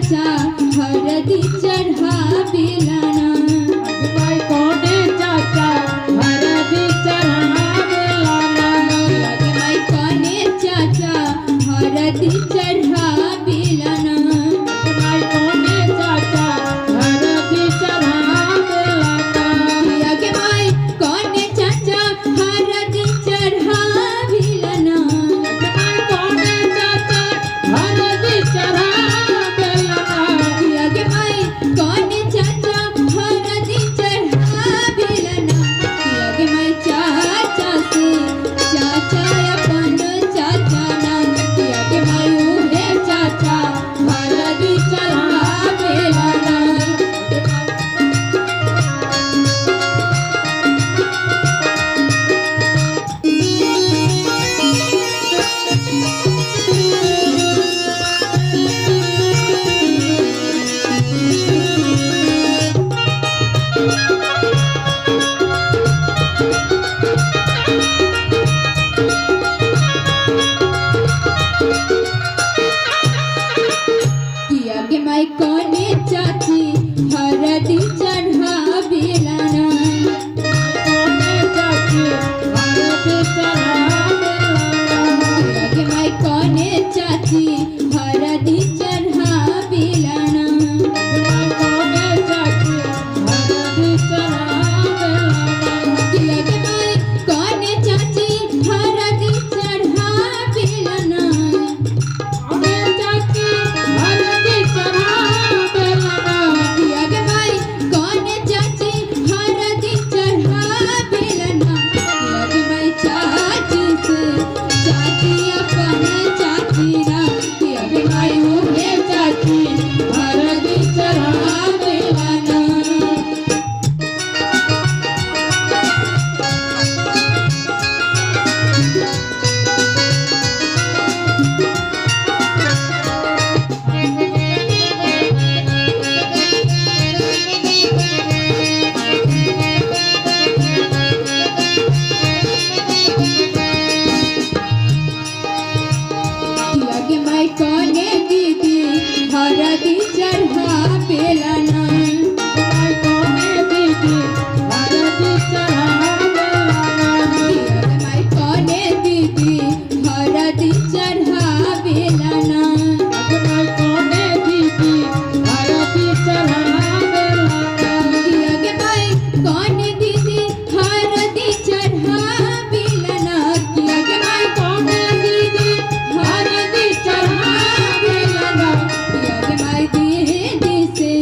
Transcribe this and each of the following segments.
चाचा हरदी चढ़ावेला ना भाई कोने चाचा हरदी चढ़ावेला ना लगे माई कोने चाचा हरदी चढ़ावेला ना भाई कोने चाचा हरदी चढ़ावेला ना लगे माई कोने चाचा हरदी चढ़ावेला ना भाई कोने चाचा हरदी चढ़ावेला ना लगे माई कोने चाचा हरदी चढ़ावेला ना लगे माई चाचा से चाचा अपन चाचा ना लगे माई उहे चाचा हरदी चढ़ावेला ना किया के माई कोने चाची हरदी चढ़ावेला ना कोने चाची हरदी चढ़ावेला ना किया के माई कोने चाची हरदी चढ़ावेला ना भाई कोने चाची हरदी चढ़ावेला ना किया के माई कोने चाची हरदी चढ़ावेला ना कोने चाची हरदी चढ़ावेला ना किया के माई कोने चाची हरदी चढ़ावेला ना किया के माई चाची से चाची अपन चाची ना किया के माई उहे चाची हरदी चढ़ावेला ना किया के माई कोने दीदी हरदी चढ़ावेला ना भाई कोने दीदी हरदी चढ़ावेला ना किया के माई कोने दीदी हरदी चढ़ावेला ना भाई कोने दीदी हरदी चढ़ावेला ना किया के माई कोने दीदी हरदी चढ़ावेला ना किया के माई कोने दीदी हरदी चढ़ावेला ना किया के माई दीदी से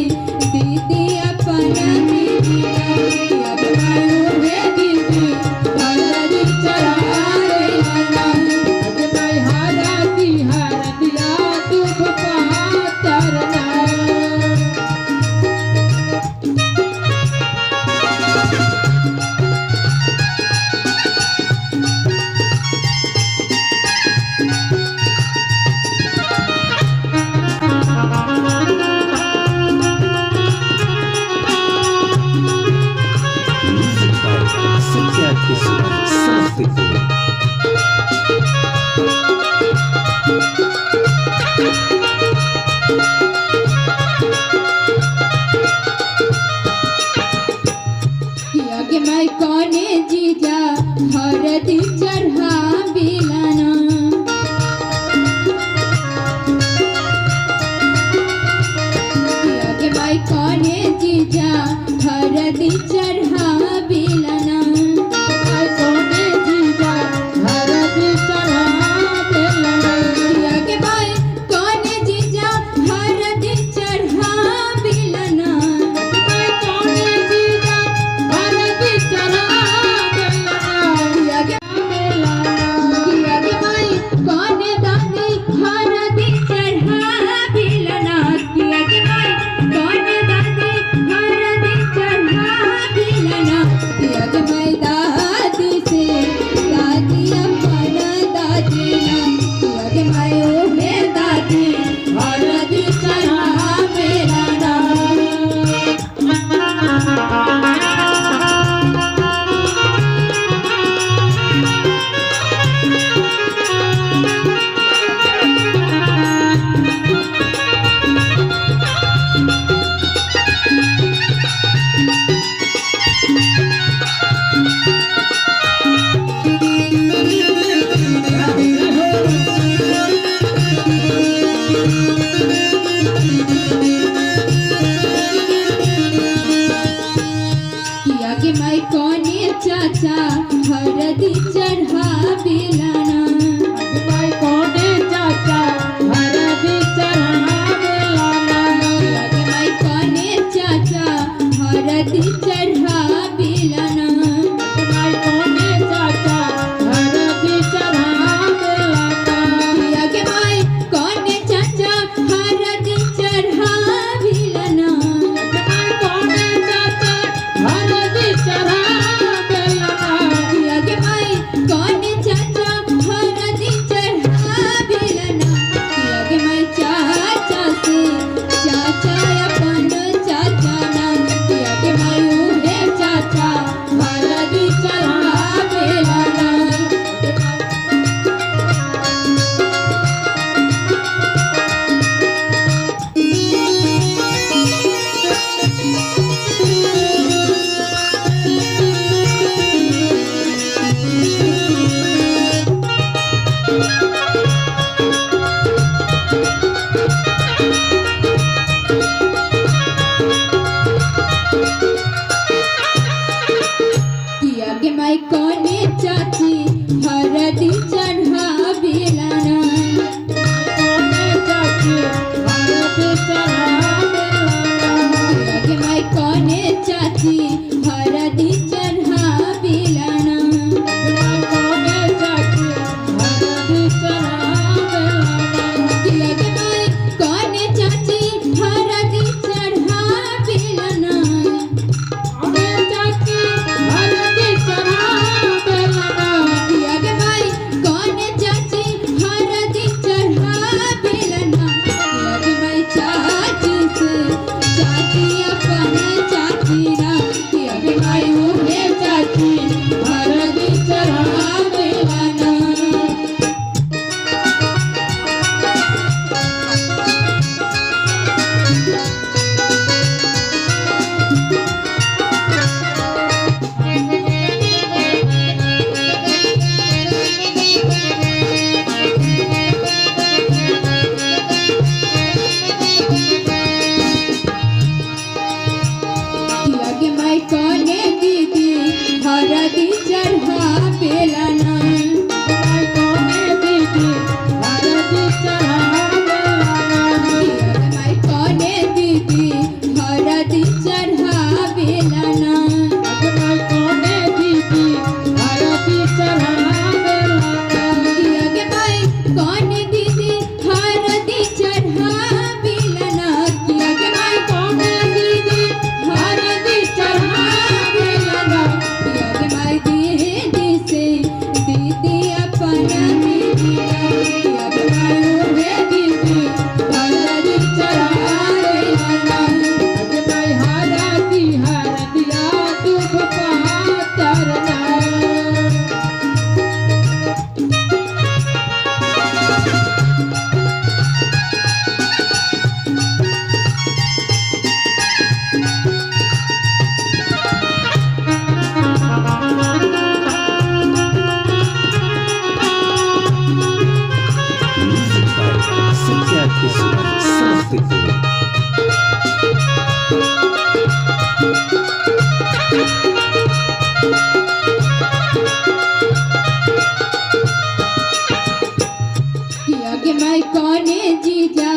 लगे माई कोने जीजा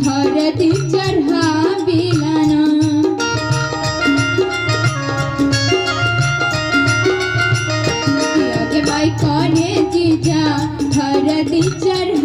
हरदी चढ़ा बिलाना लगे माई कोने जीजा हरदी चढ़ा